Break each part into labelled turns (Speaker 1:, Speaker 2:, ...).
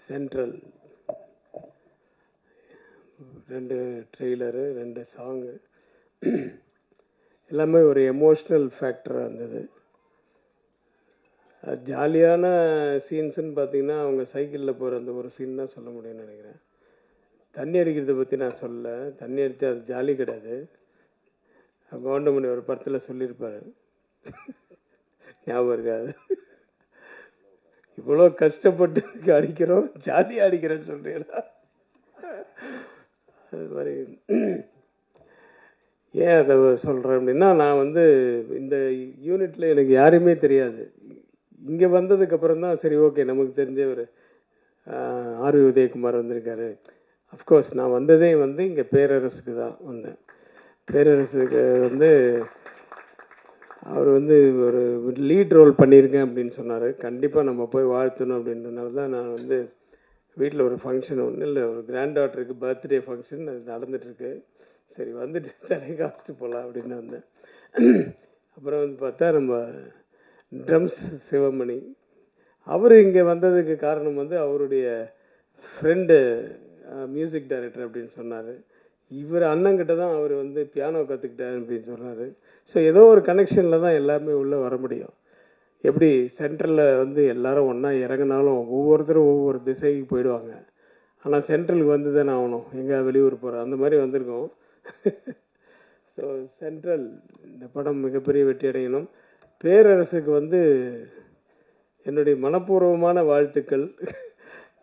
Speaker 1: Central 2 trailer, 2 song எல்லாமே ஒரு emotional ஃபேக்டராக இருந்தது. ஜாலியான சீன்ஸுன்னு பார்த்தீங்கன்னா, அவங்க சைக்கிளில் போகிற அந்த ஒரு சீன் தான் சொல்ல முடியும்னு நினைக்கிறேன். தண்ணி அடிக்கிறத பற்றி நான் சொல்லலை. தண்ணி அடித்தா அது ஜாலி கிடையாது. கவுண்டமணி ஒரு படத்தில் சொல்லியிருப்பார், ஞாபகம் இருக்காது, இவ்வளோ கஷ்டப்பட்டு அடிக்கிறோம், ஜாலியாக அடிக்கிறேன்னு சொல்கிறீங்களா? அது மாதிரி ஏன் அதை சொல்கிறேன் அப்படின்னா, நான் வந்து இந்த யூனிட்டில் எனக்கு யாருமே தெரியாது. இங்கே வந்ததுக்கப்புறம் தான் சரி ஓகே நமக்கு தெரிஞ்ச ஒரு ஆர்வி உதயகுமார் வந்திருக்காரு. அஃப்கோர்ஸ் நான் வந்ததே வந்து இங்கே பேரரசுக்கு தான் வந்தேன். பேரரசுக்கு வந்து அவர் வந்து ஒரு லீட் ரோல் பண்ணியிருக்கேன் அப்படின்னு சொன்னார். கண்டிப்பாக நம்ம போய் வாழ்த்தணும் அப்படின்றதுனால தான் நான் வந்து வீட்டில் ஒரு ஃபங்க்ஷன் ஒன்று இல்லை, ஒரு கிராண்ட் டாட்டருக்கு பர்த்டே ஃபங்க்ஷன் அது நடந்துகிட்ருக்கு. சரி வந்துட்டு தலை காமிச்சிட்டு போகலாம் அப்படின்னு வந்தேன். அப்புறம் வந்து பார்த்தா நம்ம ட்ரம்ஸ் சிவமணி அவர் இங்கே வந்ததுக்கு காரணம் வந்து அவருடைய ஃப்ரெண்டு மியூசிக் டைரக்டர் அப்படின்னு சொன்னார். இவர் அண்ணங்கிட்ட தான் அவர் வந்து பியானோ கற்றுக்கிட்டார் அப்படின்னு சொன்னார். ஸோ ஏதோ ஒரு கனெக்ஷனில் தான் எல்லாமே உள்ளே வர முடியும். எப்படி சென்ட்ரலில் வந்து எல்லாரும் ஒன்றா இறங்கினாலும் ஒவ்வொருத்தரும் ஒவ்வொரு திசைக்கு போயிடுவாங்க. ஆனால் சென்ட்ரலுக்கு வந்து தானே ஆகணும், எங்கே வெளியூர் போகிறோம் அந்த மாதிரி வந்திருக்கோம். ஸோ சென்ட்ரல் இந்த படம் மிகப்பெரிய வெற்றி அடையணும். பேரரசுக்கு வந்து என்னுடைய மனப்பூர்வமான வாழ்த்துக்கள்.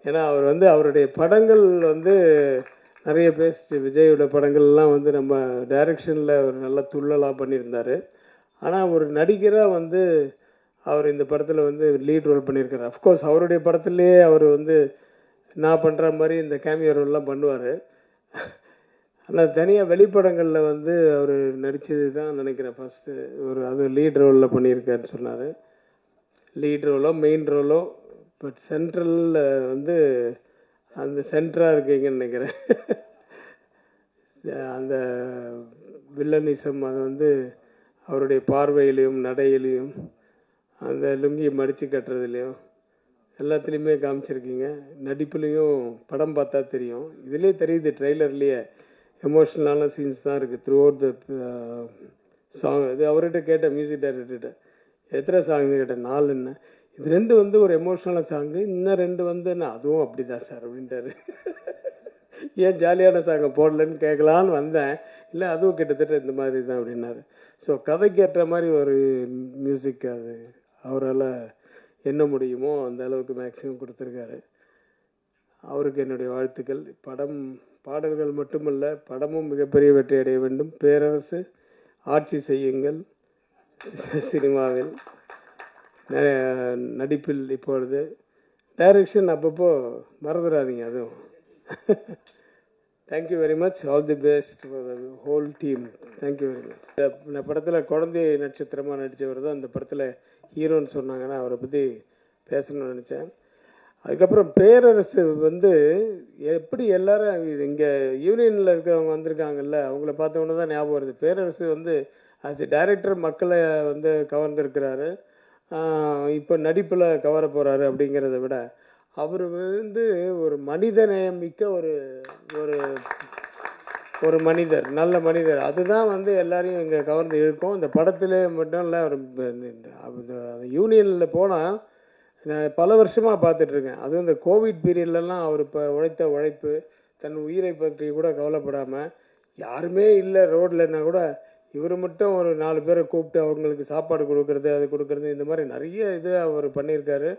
Speaker 1: ஏன்னா அவர் வந்து அவருடைய படங்கள் வந்து நிறைய பேசிச்சு. விஜயோட படங்கள்லாம் வந்து நம்ம டைரக்ஷனில் ஒரு நல்ல துள்ளலாக பண்ணியிருந்தார். ஆனால் ஒரு நடிகராக வந்து அவர் இந்த படத்தில் வந்து லீட் ரோல் பண்ணியிருக்காரு. அஃப்கோர்ஸ் அவருடைய படத்துலேயே அவர் வந்து நான் பண்ணுற மாதிரி இந்த கேமியோ ரோல்லாம் பண்ணுவார். ஆனால் தனியாக வெளிப்படங்களில் வந்து அவர் நடித்தது தான் நினைக்கிறேன் ஃபஸ்ட்டு ஒரு அது லீட் ரோலில் பண்ணியிருக்காருன்னு சொன்னார். லீட் ரோலோ மெயின் ரோலோ, பட் சென்ட்ரலில் வந்து அந்த சென்டராக இருக்கீங்கன்னு நினைக்கிறேன். அந்த வில்லனிசம் அது வந்து அவருடைய பார்வையிலையும் நடையிலையும் அந்த லுங்கி மடித்து கட்டுறதுலையும் எல்லாத்துலேயுமே காமிச்சிருக்கீங்க. நடிப்புலேயும் படம் பார்த்தா தெரியும், இதிலே தெரியுது, ட்ரெய்லர்லேயே எமோஷ்னலான சீன்ஸ் தான் இருக்குது த்ரூ அவுட் த சாங். இது அவர்கிட்ட கேட்டேன், மியூசிக் டைரக்டர்கிட்ட எத்தனை சாங்னு கேட்டேன், 4ன்னு. இது 2 வந்து ஒரு எமோஷ்னலான சாங்கு, இன்னும் 2 வந்து அதுவும் அப்படி தான் சார் அப்படின்ட்டாரு. ஏன் ஜாலியான சாங்கை போடலன்னு கேட்கலான்னு வந்தேன். இல்லை அதுவும் கிட்டத்தட்ட இந்த மாதிரி தான் அப்படின்னாரு. ஸோ கதைக்கு ஏற்ற மாதிரி ஒரு மியூசிக் அது அவரால் என்ன முடியுமோ அந்த அளவுக்கு மேக்ஸிமம் கொடுத்துருக்காரு. அவருக்கு என்னுடைய வாழ்த்துக்கள். படம் பாடல்கள் மட்டுமல்ல, படமும் மிகப்பெரிய வெற்றி அடைய வேண்டும். பேரரசு ஆட்சி செய்யுங்கள் சினிமாவில், நடிப்பில் இப்பொழுது டைரக்ஷன் அப்பப்போ மறந்துடாதீங்க அதுவும். Thank you very much. All the best for the whole team. Thank you very much. இந்த படத்தில் குழந்தை நட்சத்திரமாக நடித்தவர் தான் இந்த படத்தில் ஹீரோன்னு சொன்னாங்கன்னா அவரை பற்றி பேசணும்னு நினச்சேன். அதுக்கப்புறம் பேரரசு வந்து எப்படி எல்லாரும் இங்கே யூனியனில் இருக்கிறவங்க வந்திருக்காங்கல்ல, அவங்கள பார்த்தவொன்னே தான் ஞாபகம் வருது. பேரரசு வந்து ஆஸ் எ டைரக்டர் மக்களை வந்து கவர்ந்துருக்கிறாரு. இப்போ நடிப்பில் கவர போகிறாரு அப்படிங்கிறத விட அவர் வந்து ஒரு மனிதநேயம் மிக்க ஒரு ஒரு ஒரு மனிதர், நல்ல மனிதர். அதுதான் வந்து எல்லாரையும் இங்கே கவர்ந்து இழுக்கும். இந்த படத்தில் மட்டும் இல்லை, ஒரு யூனியனில் போனால் நான் பல வருஷமாக பார்த்துட்ருக்கேன். அதுவும் இந்த கோவிட் பீரியட்லலாம் அவர் இப்போ உழைத்த உழைப்பு, தன் உயிரை பற்றி கூட கவலைப்படாமல், யாருமே இல்லை ரோட்லன்னா கூட இவர் மட்டும் ஒரு 4 பேரை கூப்பிட்டு அவங்களுக்கு சாப்பாடு கொடுக்கறது, அது கொடுக்கறது, இந்த மாதிரி நிறைய இது அவர் பண்ணியிருக்காரு.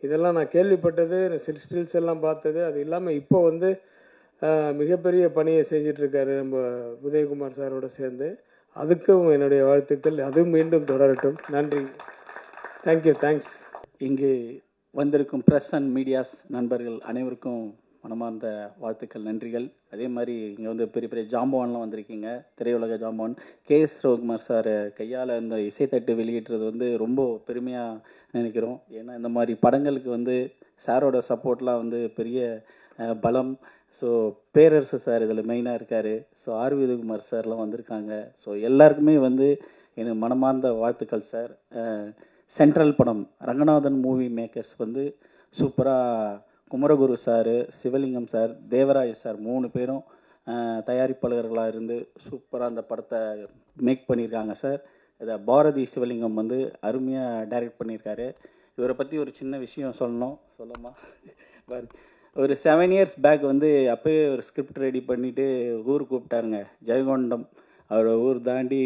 Speaker 1: இதெல்லாம் நான் கேள்விப்பட்டது, ஸ்டில்ஸ் எல்லாம் பார்த்தது. அது இல்லாமல் இப்போ வந்து மிகப்பெரிய பணியை செஞ்சிட்ருக்காரு நம்ம உதயகுமார் சாரோட சேர்ந்து. அதுக்கும் என்னுடைய வாழ்த்துக்கள். அதுவும் மீண்டும் தொடரட்டும். நன்றி. தேங்க்யூ. தேங்க்ஸ்.
Speaker 2: இங்கு வந்திருக்கும் ப்ரெஸ் அண்ட் மீடியாஸ் நண்பர்கள் அனைவருக்கும் மனமார்ந்த வாழ்த்துக்கள், நன்றிகள். அதே மாதிரி இங்கே வந்து பெரிய பெரிய ஜாம்பவான்லாம் வந்திருக்கீங்க, திரையுலக ஜாம்பவான். கேஎஸ் ரவிக்குமார் சார் கையால் இந்த இசைத்தட்டு வெளியிடுறது வந்து ரொம்ப பெருமையாக நினைக்கிறோம். ஏன்னா இந்த மாதிரி படங்களுக்கு வந்து சாரோட சப்போர்ட்லாம் வந்து பெரிய பலம். ஸோ பேரரசு சார் இதில் மெயினாக இருக்கார். ஸோ ஆர்வி உதயகுமார் சார்லாம் வந்திருக்காங்க. ஸோ எல்லாருக்குமே வந்து எனக்கு மனமார்ந்த வாழ்த்துக்கள் சார். சென்ட்ரல் படம் ரங்கநாதன் மூவி மேக்கர்ஸ் வந்து சூப்பராக குமரகுரு சார், சிவலிங்கம் சார், தேவராஜ் சார் 3 பேரும் தயாரிப்பாளர்களாக இருந்து சூப்பராக அந்த படத்தை மேக் பண்ணியிருக்காங்க சார். இதை பாரதி சிவலிங்கம் வந்து அருமையாக டைரக்ட் பண்ணியிருக்காரு. இவரை பற்றி ஒரு சின்ன விஷயம் சொல்லமா ஒரு 7 இயர்ஸ் பேக் வந்து அப்போயே ஒரு ஸ்கிரிப்ட் ரெடி பண்ணிவிட்டு ஊர் கூப்பிட்டாருங்க. ஜெயங்கொண்டம் அவரோட ஊர் தாண்டி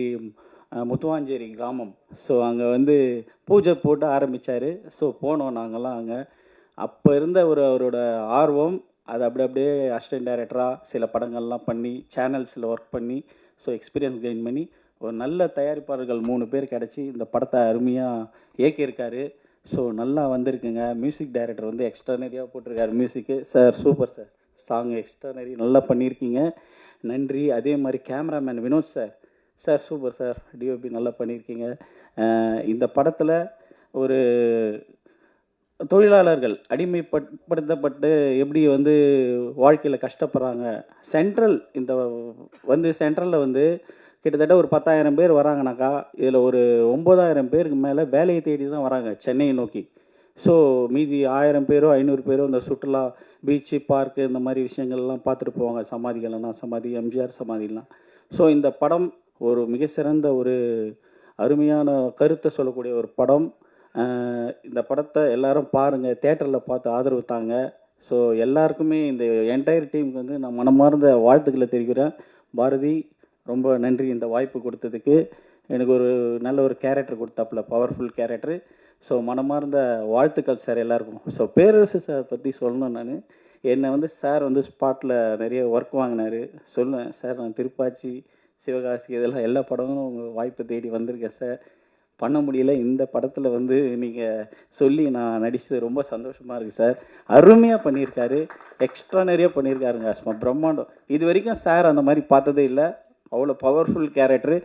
Speaker 2: முத்துவாஞ்சேரி கிராமம். ஸோ அங்கே வந்து பூஜை போட்டு ஆரம்பித்தார். ஸோ போனோம் நாங்கள்லாம் அங்கே. அப்போ இருந்த அவரோட ஆர்வம் அது அப்படியே அசிஸ்டன்ட் டைரக்டராக சில படங்கள்லாம் பண்ணி சேனல்ஸில் ஒர்க் பண்ணி ஸோ எக்ஸ்பீரியன்ஸ் கெயின் பண்ணி ஒரு நல்ல தயாரிப்பாளர்கள் 3 பேர் கிடச்சி இந்த படத்தை அருமையாக இயக்கியிருக்காரு. ஸோ நல்லா வந்திருக்குங்க. மியூசிக் டைரக்டர் வந்து எக்ஸ்ட்ரானரியாக போட்டிருக்காரு மியூசிக்கு. Sir super sir, song extraordinary நல்லா பண்ணியிருக்கீங்க, நன்றி. அதே மாதிரி cameraman Vinod sir super sir, DOP நல்லா பண்ணியிருக்கீங்க. இந்த படத்தில் ஒரு தொழிலாளர்கள் அடிமைப்படுத்தப்பட்டு எப்படி வந்து வாழ்க்கையில் கஷ்டப்படுறாங்க. சென்ட்ரலில் வந்து கிட்டத்தட்ட ஒரு 10,000 பேர் வராங்கனாக்கா இதில் ஒரு 9,000 பேருக்கு மேலே வேலையை தேடி தான் வராங்க சென்னையை நோக்கி. ஸோ மீதி 1000 பேரோ 500 பேரோ இந்த சுற்றுலா பீச்சு பார்க்கு இந்த மாதிரி விஷயங்கள்லாம் பார்த்துட்டு போவாங்க. சமாதிகள்னா சமாதி, எம்ஜிஆர் சமாதிலாம். ஸோ இந்த படம் ஒரு மிக சிறந்த ஒரு அருமையான கருத்தை சொல்லக்கூடிய ஒரு படம். இந்த படத்தை எல்லாரும் பாருங்கள், தேட்டரில் பார்த்து ஆதரவு தாங்க. ஸோ எல்லாருக்குமே இந்த என்டையர் டீமுக்கு வந்து நான் மனமார்ந்த வாழ்த்துக்களை தெரிவிக்கிறேன். பாரதி ரொம்ப நன்றி இந்த வாய்ப்பு கொடுத்ததுக்கு. எனக்கு ஒரு நல்ல ஒரு கேரக்டர் கொடுத்தாப்புல, பவர்ஃபுல் கேரக்டர். ஸோ மனமார்ந்த வாழ்த்துக்கள் சார் எல்லாருக்கும். ஸோ பேரரசு சார் பற்றி சொல்லணும். நான் என்னை வந்து சார் வந்து ஸ்பாட்டில் நிறைய ஒர்க் வாங்கினார். சொல்லுவேன் சார், நான் திருப்பாச்சி, சிவகாசி இதெல்லாம் எல்லா படமும் உங்கள் வாய்ப்பை தேடி வந்திருக்கேன் சார், பண்ண முடியல. இந்த படத்தில் வந்து நீங்கள் சொல்லி நான் நடித்தது ரொம்ப சந்தோஷமாக இருக்குது சார். அருமையாக பண்ணியிருக்காரு, எக்ஸ்ட்ரானரியாக பண்ணியிருக்காருங்க, சும்மா பிரம்மாண்டம். இது வரைக்கும் சார் அந்த மாதிரி பார்த்ததே இல்லை. அவ்வளோ பவர்ஃபுல் கேரக்டரு,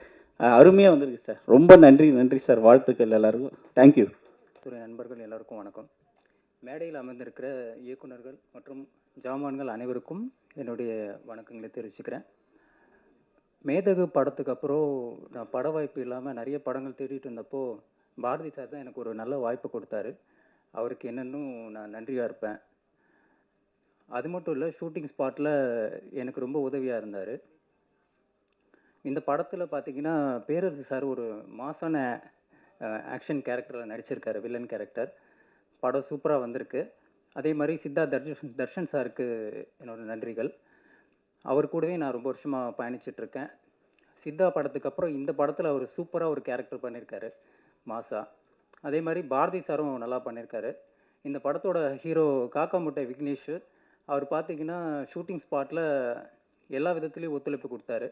Speaker 2: அருமையாக வந்திருக்கு சார். ரொம்ப நன்றி சார், வாழ்த்துக்கள் எல்லாருக்கும். தேங்க்யூ.
Speaker 3: துறை நண்பர்கள் எல்லாருக்கும் வணக்கம். மேடையில் அமர்ந்திருக்கிற இயக்குநர்கள் மற்றும் ஜாமான்கள் அனைவருக்கும் என்னுடைய வணக்கங்களை தெரிவிச்சுக்கிறேன். மேதகு படத்துக்கு அப்புறம் நான் பட வாய்ப்பு இல்லாமல் நிறைய படங்கள் தேடிட்டு இருந்தப்போ பாரதி சார் தான் எனக்கு ஒரு நல்ல வாய்ப்பு கொடுத்தாரு. அவருக்கு என்னன்னும் நான் நன்றியாக இருப்பேன். அது மட்டும் இல்லை, ஷூட்டிங் ஸ்பாட்டில் எனக்கு ரொம்ப உதவியாக இருந்தார். இந்த படத்தில் பார்த்தீங்கன்னா பேரரசு சார் ஒரு மாசான ஆக்ஷன் கேரக்டரில் நடிச்சிருக்காரு, வில்லன் கேரக்டர். படம் சூப்பராக வந்திருக்கு. அதே மாதிரி தர்ஷன் சாருக்கு என்னோட நன்றிகள். அவர் கூடவே நான் ரொம்ப வருஷமாக பயணிச்சிட்ருக்கேன். சித்தா படத்துக்கு அப்புறம் இந்த படத்தில் அவர் சூப்பராக ஒரு கேரக்டர் பண்ணியிருக்காரு, மாசா. அதே மாதிரி பாரதி சாரும் நல்லா பண்ணியிருக்காரு. இந்த படத்தோட ஹீரோ காக்கா முட்டை விக்னேஷ், அவர் பார்த்தீங்கன்னா ஷூட்டிங் ஸ்பாட்டில் எல்லா விதத்துலேயும் ஒத்துழைப்பு கொடுத்தாரு.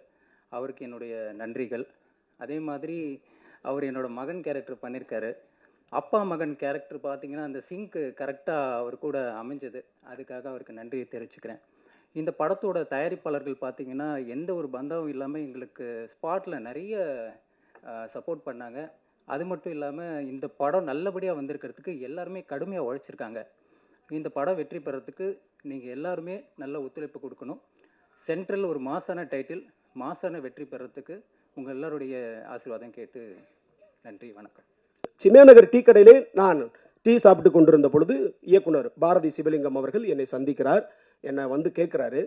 Speaker 3: அவருக்கு என்னுடைய நன்றிகள். அதே மாதிரி அவர் என்னோட மகன் கேரக்டர் பண்ணியிருக்காரு. அப்பா மகன் கேரக்டர் பார்த்தீங்கன்னா அந்த சிங்க்கு கரெக்டாக அவர் கூட அமைஞ்சது. அதுக்காக அவருக்கு நன்றியை தெரிவிச்சுக்கிறேன். இந்த படத்தோட தயாரிப்பாளர்கள் பார்த்தீங்கன்னா எந்த ஒரு பந்தாவும் இல்லாமல் எங்களுக்கு ஸ்பாட்டில் நிறைய சப்போர்ட் பண்ணாங்க. அது மட்டும் இல்லாமல் இந்த படம் நல்லபடியாக வந்திருக்கிறதுக்கு எல்லாருமே கடுமையாக உழைச்சிருக்காங்க. இந்த படம் வெற்றி பெறத்துக்கு நீங்கள் எல்லாருமே நல்ல ஒத்துழைப்பு கொடுக்கணும். சென்ட்ரல் ஒரு மாசான டைட்டில், மாசான வெற்றி பெறத்துக்கு உங்கள் எல்லாருடைய ஆசீர்வாதம் கேட்டு நன்றி, வணக்கம்.
Speaker 4: சிம்யாநகர் டீ கடையிலே நான் டீ சாப்பிட்டு கொண்டிருந்த பொழுது இயக்குனர் பாரதி சிவலிங்கம் அவர்கள் என்னை சந்திக்கிறார். என்னை வந்து கேட்குறாரு,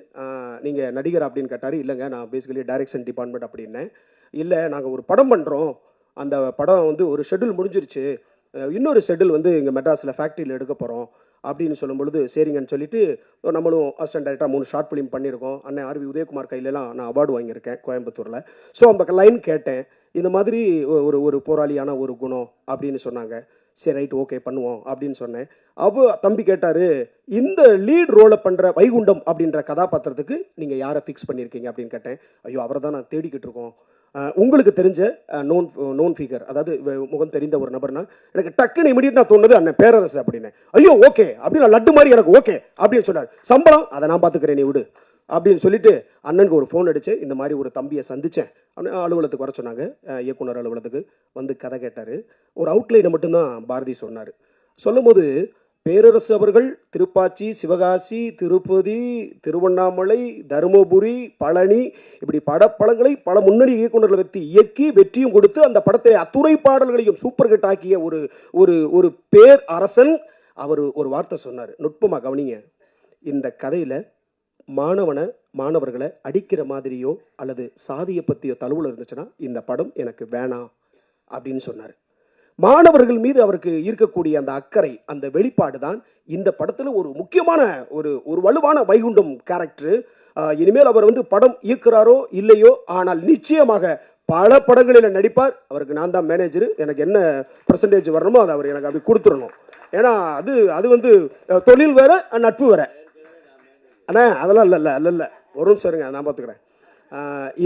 Speaker 4: நீங்கள் நடிகர் அப்படின்னு கேட்டார். இல்லைங்க, நான் பேசிக்கலி டைரக்ஷன் டிபார்ட்மெண்ட் அப்படின்னேன். இல்லை, நாங்கள் ஒரு படம் பண்ணுறோம், அந்த படம் வந்து ஒரு ஷெட்யூல் முடிஞ்சிருச்சு, இன்னொரு ஷெட்யூல் வந்து இங்கே மெட்ராஸில் ஃபேக்ட்ரியில் எடுக்க போகிறோம் அப்படின்னு சொல்லும் பொழுது சரிங்கன்னு சொல்லிட்டு நம்மளும் அசிஸ்டன்ட் டைரக்டராக 3 ஷார்ட் ஃபிலிம் பண்ணியிருக்கோம். அண்ணன் ஆர்வி உதயகுமார் கையிலலாம் நான் அவார்டு வாங்கியிருக்கேன் கோயம்புத்தூரில். ஸோ அந்த லைன் கேட்டேன், இந்த மாதிரி ஒரு போராளியான ஒரு குணம் அப்படின்னு சொன்னாங்க. சரி, ரைட், ஓகே பண்ணுவோம் அப்படின்னு சொன்னேன். தம்பி கேட்டார், இந்த லீட் ரோலை பண்ணுற வைகுண்டம் அப்படின்ற கதாபாத்திரத்துக்கு நீங்கள் யாரை ஃபிக்ஸ் பண்ணியிருக்கீங்க அப்படின்னு கேட்டேன். ஐயோ, அவரை தான் நான் தேடிக்கிட்டு இருக்கோம். உங்களுக்கு தெரிஞ்ச நோன் ஃபிகர், அதாவது முகம் தெரிந்த ஒரு நபர்னா எனக்கு டக்குன்னு இமீடியட் நான் தோணுது அண்ணன் பேரரசு அப்படின்னு. ஐயோ ஓகே அப்படின்னு லட்டு மாதிரி எனக்கு ஓகே அப்படின்னு சொன்னார். சம்பளம் அதை நான் பார்த்துக்கிறேன், நீ விடு அப்படின்னு சொல்லிட்டு அண்ணனுக்கு ஒரு ஃபோன் அடிச்சு இந்த மாதிரி ஒரு தம்பியை சந்தித்தேன். அலுவலகத்துக்கு வர சொன்னாங்க. இயக்குனர் அலுவலகத்துக்கு வந்து கதை கேட்டார். ஒரு அவுட்லைனை மட்டும்தான் பாரதி சொன்னார். சொல்லும் போது பேரரசு அவர்கள் திருப்பாச்சி, சிவகாசி, திருப்பதி, திருவண்ணாமலை, தருமபுரி, பழனி இப்படி படப்படங்களை பல முன்னணி இயக்குநர்களை வைத்து இயக்கி வெற்றியும் கொடுத்து அந்த படத்தை அத்துறை பாடல்களையும் சூப்பர் ஹிட் ஆக்கிய ஒரு ஒரு பேர் அரசன். அவர் ஒரு வார்த்தை சொன்னார், நுட்பமாக கவனிங்க. இந்த கதையில் மாணவர்களை அடிக்கிற மாதிரியோ அல்லது சாதியை பற்றியோ தழுவல் இருந்துச்சுன்னா இந்த படம் எனக்கு வேணாம் அப்படின்னு சொன்னார். மாணவர்கள் மீது அவருக்கு இருக்கக்கூடிய அந்த அக்கறை, அந்த வெளிப்பாடு தான் இந்த படத்தில் ஒரு முக்கியமான ஒரு வலுவான வைகுண்டம் கேரக்டர். இனிமேல் அவர் படம் இயக்குறாரோ இல்லையோ, ஆனால் நிச்சயமாக பல படங்களில் நடிப்பார். அவருக்கு நான் தான் மேனேஜர், எனக்கு என்ன பர்சன்டேஜ் வரணுமோ அதை அவர் எனக்கு அப்படி கொடுத்துடணும். ஏன்னா அது தொழில் வேற, நட்பு வேற. அண்ணா அதெல்லாம் இல்லை ஒரு நிமிஷம் இருங்க, நான் பார்த்துக்கிறேன்.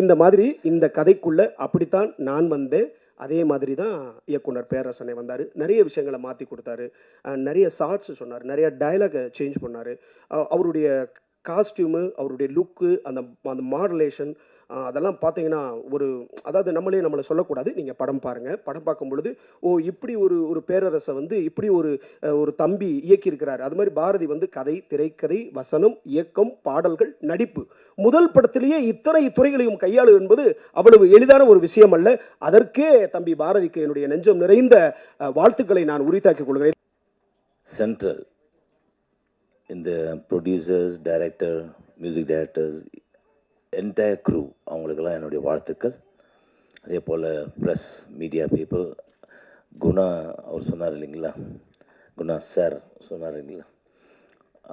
Speaker 4: இந்த மாதிரி இந்த கதைக்குள்ள அப்படித்தான் நான் வந்தேன். அதே மாதிரி தான் இயக்குனர் பேரரசனை வந்தார். நிறைய விஷயங்களை மாற்றி கொடுத்தாரு, நிறைய ஷார்ட்ஸ் சொன்னார், நிறைய டயலாகை சேஞ்ச் பண்ணார். அவருடைய காஸ்டியூமு, அவருடைய லுக்கு, அந்த மாடுலேஷன், அதெல்லாம் பார்த்தீங்கன்னா அதாவது நம்மளை சொல்லக்கூடாது. நீங்கள் படம் பாருங்கள். படம் பார்க்கும் பொழுது இப்படி ஒரு பேரரசை இப்படி ஒரு தம்பி இயக்கியிருக்கிறார். அது மாதிரி பாரதி கதை, திரைக்கதை, வசனம், இயக்கம், பாடல்கள், நடிப்பு, முதல் படத்திலேயே இத்தனை துறைகளையும் கையாளு என்பது அவ்வளவு எளிதான ஒரு விஷயம் அல்ல. அதற்கே தம்பி பாரதிக்கு என்னுடைய நெஞ்சம் நிறைந்த வாழ்த்துக்களை நான் உரித்தாக்கிக் கொள்கிறேன்.
Speaker 5: சென்ட்ரல் இந்த producers, director, music directors, entire crew, அவங்களுக்கெல்லாம் என்னுடைய வாழ்த்துக்கள். அதே போல் ப்ரெஸ், மீடியா பீப்புள், குணா அவர் சொன்னார் இல்லைங்களா, குணா சார் சொன்னார் இல்லைங்களா,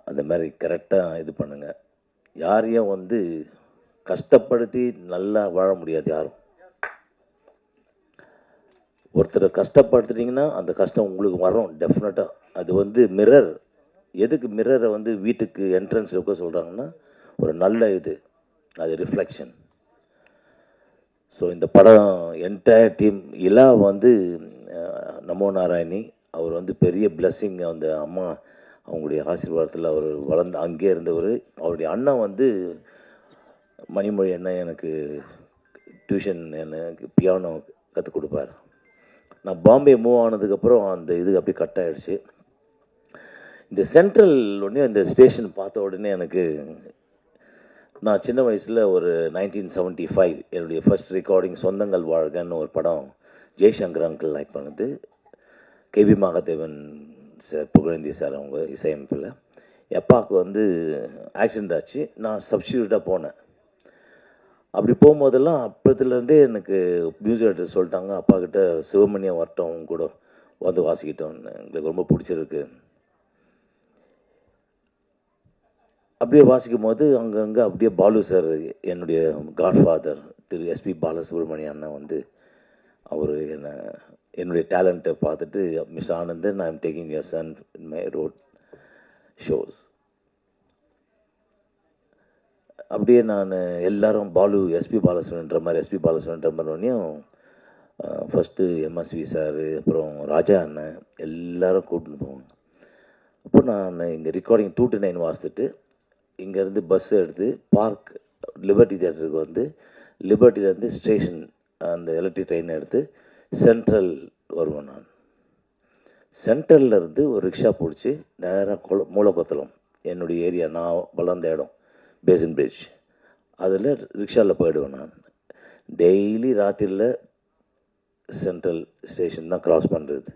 Speaker 5: அந்த மாதிரி கரெக்டாக இது பண்ணுங்கள். யாரையும் கஷ்டப்படுத்தி நல்லா வாழ முடியாது யாரும். ஒருத்தரை கஷ்டப்படுத்துனீங்கன்னா அந்த கஷ்டம் உங்களுக்கு வரும் டெஃபினட்டாக. அது மிரர். எதுக்கு மிரரை வீட்டுக்கு என்ட்ரன்ஸ் வைக்க சொல்கிறாங்கன்னா, ஒரு நல்ல இது, அது ரிஃப்ளெக்ஷன். ஸோ இந்த படம் என்டையர் டீம் இலா நமோ நாராயணி அவர் பெரிய பிளெஸ்ஸிங். அந்த அம்மா அவங்களுடைய ஆசீர்வாதத்தில் அவர் வளர்ந்து அங்கே இருந்தவர். அவருடைய அண்ணன் மணிமொழி அண்ணன் எனக்கு டியூஷன், எனக்கு பியானோ கற்றுக் கொடுப்பார். நான் பாம்பே மூவ் ஆனதுக்கப்புறம் அந்த இது அப்படி கட் ஆகிடுச்சு. இந்த சென்ட்ரல் இந்த ஸ்டேஷன் பார்த்த உடனே எனக்கு, நான் சின்ன வயசில் ஒரு 1975 என்னுடைய ஃபர்ஸ்ட் ரெக்கார்டிங் சொந்தங்கள் வாழ்கன்னு ஒரு படம் ஜெய்சங்கர் அங்கிள் லைக் பண்ணது. கேபி மகாதேவன் சார், புகழேந்தி சார் அவங்க இசையமைப்பில். எப்பாவுக்கு ஆக்சிடெண்ட் ஆச்சு. நான் சப்ஸ்டியூட்டாக போனேன். அப்படி போகும்போதெல்லாம் அப்பத்துலேருந்தே எனக்கு மியூசிக் டைரக்டர் சொல்லிட்டாங்க, அப்பா கிட்ட சிவமணியம் வரட்டும் கூட வாசிக்கிட்டோன்னு, எங்களுக்கு ரொம்ப பிடிச்சிருக்கு. அப்படியே வாசிக்கும் போது அங்கங்கே அப்படியே பாலு சார், என்னுடைய காட்ஃபாதர் திரு எஸ்பி பாலசுப்ரமணிய அண்ணன் அவர் என்னுடைய டேலண்ட்டை பார்த்துட்டு, miss Anandan, I am taking your son in my road shows. அப்படியே நான் எல்லாரும் எஸ்பி பாலசுப்ரமணியன்ற மாதிரியும் ஃபஸ்ட்டு எம்எஸ்வி சார், அப்புறம் ராஜா அண்ணன் எல்லோரும் கூட்டின்னு போவாங்க. அப்போ நான் இங்கே ரெக்கார்டிங் 2 to 9 வாசித்துட்டு இங்கேருந்து பஸ் எடுத்து பார்க் லிபர்ட்டி தியேட்டருக்கு லிபர்ட்டிலேருந்து ஸ்டேஷன் அந்த எலக்ட்ரிக் ட்ரெயின் எடுத்து சென்ட்ரல் வருவேன். நான் சென்ட்ரல்லேருந்து ஒரு ரிக்ஷா பிடிச்சி நேராக மூலக்கொத்தலம், என்னுடைய ஏரியா, நான் வளர்ந்த இடம், பேசன் பிரிட்ஜ், அதில் ரிக்ஷாவில் போயிடுவேன். நான் டெய்லி ராத்திரியில் சென்ட்ரல் ஸ்டேஷன் தான் க்ராஸ் பண்ணுறது.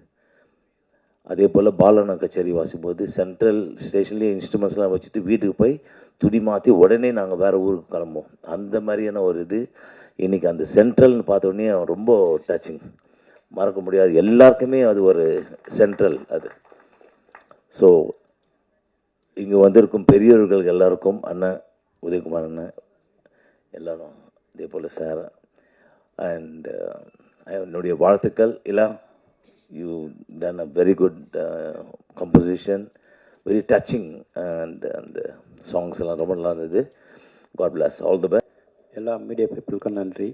Speaker 5: அதே போல் பாலன கச்சேரி வாசிக்கும்போது சென்ட்ரல் ஸ்டேஷன்லேயே இன்ஸ்ட்ருமெண்ட்ஸ்லாம் வச்சுட்டு வீட்டுக்கு போய் துணி மாற்றி உடனே நாங்கள் வேறு ஊருக்கு கிளம்புவோம். அந்த மாதிரியான ஒரு இது இன்றைக்கி அந்த சென்ட்ரல்னு பார்த்தோன்னே ரொம்ப டச்சிங், மறக்க முடியாது. எல்லாருக்குமே அது ஒரு சென்ட்ரல் அது. ஸோ இங்கே வந்திருக்கும் பெரியவர்கள் எல்லாருக்கும், அண்ணன் உதயகுமார் அண்ணன் எல்லோரும், இதே போல் சார் அண்ட் என்னுடைய வாழ்த்துக்கள். இல்லை, you done a very good composition, very touching, and songs எல்லாம் ரொம்ப நல்லா இருந்தது. God bless, all the best.
Speaker 6: எல்லா மீடியா பீப்புளுக்கும் நன்றி,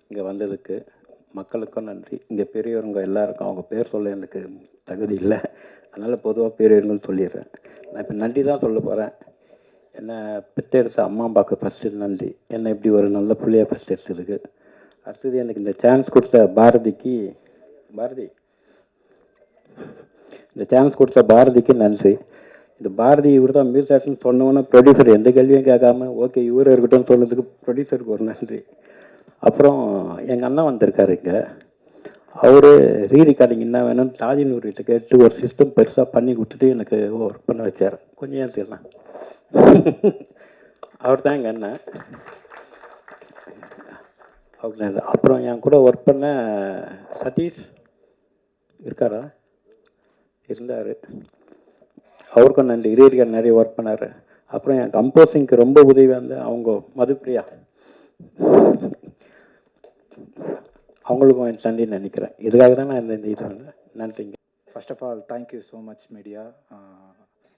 Speaker 6: இங்கே வந்ததுக்கு மக்களுக்கும் நன்றி. இங்கே பெரியவங்க எல்லாருக்கும் அவங்க பேர் சொல்ல எனக்கு தகுதி இல்லை, அதனால் பொதுவாக பெரியவங்கன்னு சொல்லிடுறேன். நான் இப்போ நன்றி தான் சொல்ல போகிறேன். என்னை பெற்றெடுத்த அம்மா அப்பாவுக்கு ஃபஸ்ட்டு நன்றி, என்னை இப்படி ஒரு நல்ல பிள்ளையாக ஃபஸ்ட் எடுத்ததுக்கு. அடுத்தது எனக்கு இந்த சான்ஸ் கொடுத்த பாரதிக்கு, இந்த சான்ஸ் கொடுத்த பாரதிக்கு நன்றி. இந்த பாரதி இவர் தான் மியூசிக் டைரக்டர்னு சொன்னோன்னே ப்ரொடியூசர் எந்த கேள்வியும் கேட்காம ஓகே இவர் இருக்கட்டும் சொன்னதுக்கு ப்ரொடியூசருக்கு ஒரு நன்றி. அப்புறம் எங்கள் அண்ணன் வந்திருக்காரு இங்கே, அவர் ரீரெக்கார்டிங் என்ன வேணும்னு தாஜினூர்கிட்ட கேட்டு ஒரு சிஸ்டம் பெருசாக பண்ணி கொடுத்துட்டு எனக்கு ஒர்க் பண்ண வச்சார். கொஞ்சம் ஏற்றிடலாம். அவர் தான் எங்கள் அண்ணன். அவர் அப்புறம் என் கூட ஒர்க் பண்ண சதீஷ் இருக்காரா? இருந்தார். அவருக்கும் நன்றி. ரீரெக்கார்ட் நிறைய ஒர்க் பண்ணார். அப்புறம் என் கம்போசிங்க்கு ரொம்ப உதவியாக இருந்த அவங்க மதுப்பிரியா, அவங்களுக்கும் என் நன்றின்னு நினைக்கிறேன். இதுக்காக தான் நான் இந்த இது வந்து நன்றிங்க.
Speaker 7: First of all thank you so much media.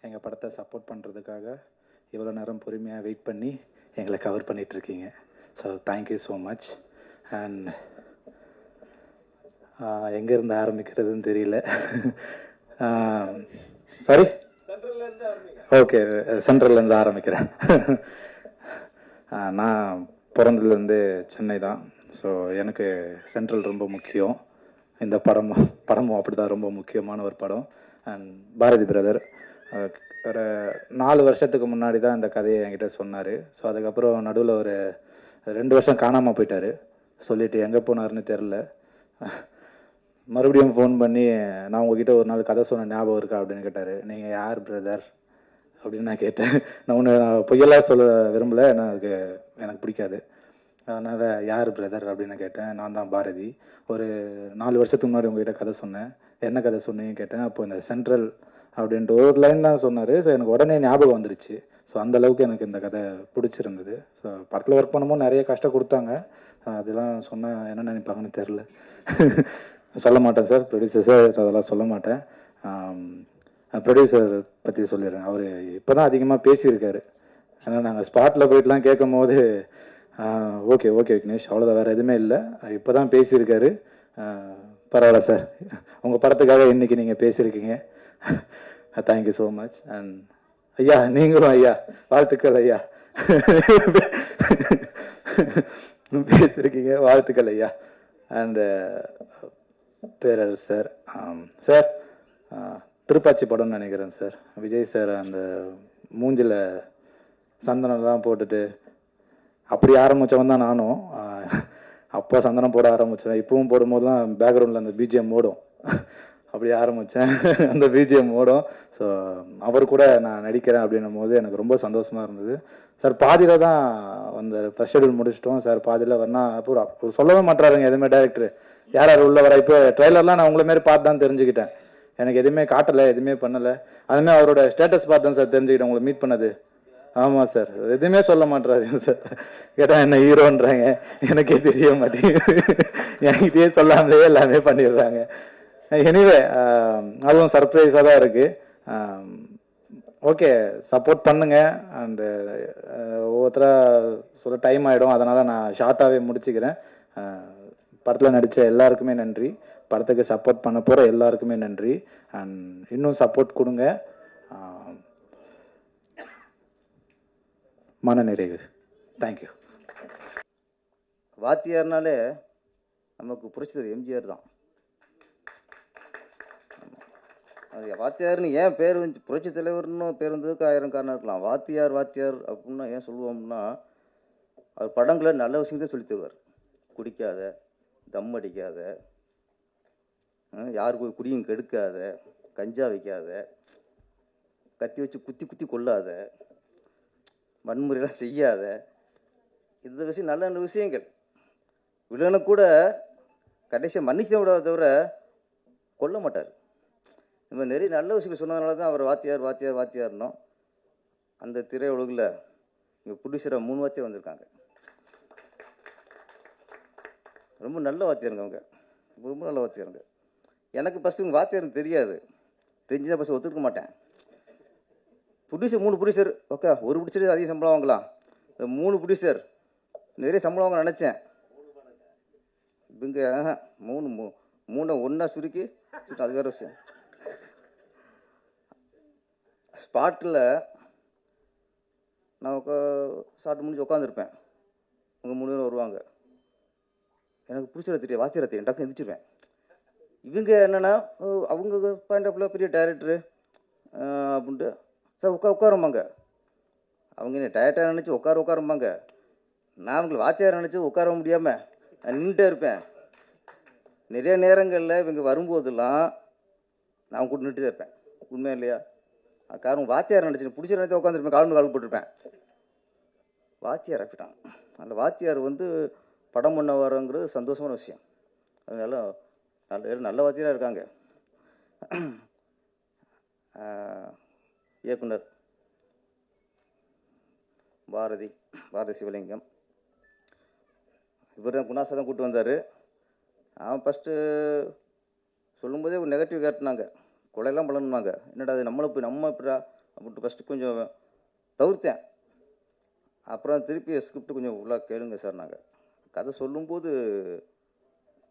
Speaker 7: எங்கள் படத்தை சப்போர்ட் பண்ணுறதுக்காக இவ்வளோ நேரம் பொறுமையாக வெயிட் பண்ணி எங்களை கவர் பண்ணிகிட்ருக்கீங்க. So thank you so much. And எங்கேருந்து ஆரம்பிக்கிறதுன்னு தெரியல. சாரி, ஓகே, சென்ட்ரல்லேருந்து ஆரம்பிக்கிறேன். நான் பிறந்ததுலேருந்து சென்னை தான். ஸோ எனக்கு சென்ட்ரல் ரொம்ப முக்கியம். இந்த படமும் அப்படி தான், ரொம்ப முக்கியமான ஒரு படம். அண்ட் பாரதி பிரதர் ஒரு 4 வருஷத்துக்கு முன்னாடி தான் இந்த கதையை என்கிட்ட சொன்னார். ஸோ அதுக்கப்புறம் நடுவில் ஒரு 2 வருஷம் காணாமல் போயிட்டார். சொல்லிவிட்டு எங்கே போனாருன்னு தெரில. மறுபடியும் ஃபோன் பண்ணி நான் உங்ககிட்ட ஒரு நாள் கதை சொன்ன ஞாபகம் இருக்கா அப்படின்னு கேட்டார். நீங்கள் யார் பிரதர் அப்படின்னு நான் கேட்டேன். நான் பொய்யெல்லாம் சொல்ல விரும்பலை, எனக்கு பிடிக்காது. அதனால் யார் பிரதர் அப்படின்னு கேட்டேன். நான் தான் பாரதி. ஒரு 4 வருஷத்துக்கு முன்னாடி உங்ககிட்ட கதை சொன்னேன். என்ன கதை சொன்னீங்கன்னு கேட்டேன். அப்போ இந்த சென்ட்ரல் அப்படின்ட்டு ஒரு லைன் தான் சொன்னார். ஸோ எனக்கு உடனே ஞாபகம் வந்துருச்சு. ஸோ அந்தளவுக்கு எனக்கு இந்த கதை பிடிச்சிருந்தது. ஸோ படத்தில் ஒர்க் பண்ணும்போது நிறைய கஷ்டம் கொடுத்தாங்க. அதெல்லாம் சொன்னால் என்ன நினைப்பாங்கன்னு தெரில. சொல்ல மாட்டேன் சார், ப்ரொடியூசர் சார், அதெல்லாம் சொல்ல மாட்டேன். ப்ரொடியூசர் பற்றி சொல்லிடுறேன். அவர் இப்போ தான் அதிகமாக பேசியிருக்காரு. ஏன்னா நாங்கள் ஸ்பாட்டில் போயிட்டுலாம் கேட்கும் போது ஓகே விக்னேஷ், அவ்வளோதான், வேறு எதுவுமே இல்லை, இப்போ தான் பேசியிருக்காரு. பரவாயில்ல சார், உங்கள் படத்துக்காக இன்றைக்கி நீங்கள் பேசியிருக்கீங்க. Thank you so much. அண்ட் ஐயா, நீங்களும் ஐயா, வாழ்த்துக்கள் ஐயா. பேசியிருக்கீங்க, வாழ்த்துக்கள் ஐயா. And Perarasu sir, sir Thiruppachi படம்னு நினைக்கிறேன் சார். விஜய் சார் அந்த மூஞ்சில் சந்தனம்லாம் போட்டுட்டு அப்படி ஆரம்பித்தவன் தான் நானும். அப்போ சந்தனம் போட ஆரம்பித்தேன். இப்பவும் போடும்போது தான் பேக்ரவுண்டில் அந்த பிஜிஎம் ஓடும். அப்படி ஆரம்பித்தேன், அந்த பிஜிஎம் ஓடும். ஸோ அவர் கூட நான் நடிக்கிறேன் அப்படின்னும் போது எனக்கு ரொம்ப சந்தோஷமாக இருந்தது. சார் பாதியில் தான் அந்த ஃபர்ஸ்ட் ஷெடியூல் முடிச்சிட்டோம். சார் பாதியில் வரனா அப்போ சொல்லவே மாட்டாருங்க எதுவுமே டேரக்டர், யார் யார் உள்ள வர. இப்போ ட்ரெய்லர்லாம் நான் உங்களை மாரி பார்த்து தான் தெரிஞ்சுக்கிட்டேன். எனக்கு எதுவுமே காட்டலை, எதுவுமே பண்ணலை. அதுமாதிரி அவரோட ஸ்டேட்டஸ் பார்த்து தான் சார் தெரிஞ்சுக்கிட்டேன் உங்களை மீட் பண்ணது. ஆமாம் சார், எதுவுமே சொல்ல மாட்டாருங்க சார். கேட்டால் என்ன ஹீரோன்றாங்க, எனக்கே தெரிய மாட்டேங்குது. என்கிட்டயே சொல்லாமலே எல்லாமே பண்ணிடுறாங்க. எனிவே அதுவும் சர்ப்ரைஸாக தான் இருக்குது. ஓகே, சப்போர்ட் பண்ணுங்க. அண்டு ஒவ்வொருத்தராக சொல்ல டைம் ஆகிடும், அதனால் நான் ஷார்ட்டாகவே முடிச்சுக்கிறேன். படத்தில் நடித்த எல்லாருக்குமே நன்றி. படத்துக்கு சப்போர்ட் பண்ண போகிற எல்லாருக்குமே நன்றி. அண்ட் இன்னும் சப்போர்ட் கொடுங்க. மனநிறைவு. தேங்க்யூ.
Speaker 8: வாத்தியார்னாலே நமக்கு பிடிச்சது எம்ஜிஆர் தான். அது வாத்தியார்னு ஏன் பேர் வந்து புரட்சி தலைவர்னு பேர் வந்ததுக்கு 1000 காரணம் இருக்கலாம். வாத்தியார் அப்படின்னா ஏன் சொல்லுவோம்னா, அவர் படங்களை நல்ல விஷயத்தை சொல்லி தருவார். குடிக்காத, தம் அடிக்காத, யாருக்கு குடியும் கெடுக்காத, கஞ்சா வைக்காத, கத்தி வச்சு குத்தி குத்தி கொள்ளாத, வன்முறையெல்லாம் செய்யாத, இந்த விஷயம் நல்ல நல்ல விஷயங்கள். வில்லனை கூட கடைசியாக மன்னிச்சதை விட தவிர கொல்ல மாட்டார். இந்த மாதிரி நிறைய நல்ல விஷயங்கள் சொன்னதுனால தான் அவர் வாத்தியார்னோம். அந்த திரையுலகில் இங்கே ப்ரொடியூசராக 3 வாத்தியார் வந்திருக்காங்க. ரொம்ப நல்ல வாத்தியாருங்க அவங்க, ரொம்ப நல்ல வாத்தியாருங்க. எனக்கு ஃபஸ்ட்டு உங்கள் வாத்தியாருக்கு தெரியாது, தெரிஞ்சுதான் ஃபஸ்ட்டு ஒத்துக்க மாட்டேன். ப்ரொடியூசர் 3 ப்ரொடியூசர், ஓகே, ஒரு ப்ரொடியூசர் அதிக சம்பளம் வாங்கலாம், 3 ப்ரொடியூசர் நிறைய சம்பளம் வாங்க நினச்சேன். இவங்க 3 ஒன்றா சுருக்கி அது வேறு விஷயம். ஸ்பாட்டில் நான் ஷார்ட் முடிஞ்சு உட்காந்துருப்பேன். அவங்க 3 பேரும் வருவாங்க. எனக்கு பிடிச்சத தெரியும், வாத்தியாரை தெரியும், டக்கு எந்திரிச்சிருவேன். இவங்க என்னென்னா அவங்க பாயிண்ட் ஆஃப்ல பெரிய டைரக்டரு அப்படின்ட்டு சார் உட்காரும்பாங்க. அவங்க என்ன டயர்டாக நினச்சி உட்காரும்பாங்க. நான் அவங்களை வாத்தியார் நினச்சி உட்கார முடியாமல் நான் நின்றுட்டே இருப்பேன். நிறைய நேரங்களில் இவங்க வரும்போதெல்லாம் நான் கூட்டு நின்றுட்டே இருப்பேன். உண்மையா இல்லையா? காரணம் வாத்தியார் நினச்சி பிடிச்ச நேரத்தை உட்காந்துருப்பேன், கால் போட்டிருப்பேன். வாத்தியார் ஆக்கிட்டான். அந்த வாத்தியார் வந்து படம் பண்ண வரங்கிறது சந்தோஷமான விஷயம். அதனால நல்ல வாத்தியாராக இருக்காங்க. இயக்குனர் பாரதி சிவலிங்கம், இவர் தான் குணாசை தான் கூப்பிட்டு வந்தார். அவன் ஃபஸ்ட்டு சொல்லும்போதே ஒரு நெகட்டிவ் காட்டினாங்க, கொலையெல்லாம் பண்ணணுமாங்க. என்னடா அது நம்ம இப்படா அப்படின்ட்டு ஃபஸ்ட்டு கொஞ்சம் தவிர்த்தேன். அப்புறம் திருப்பி ஸ்கிரிப்ட் கொஞ்சம் உள்ளே கேளுங்க சார். நாங்கள் கதை சொல்லும்போது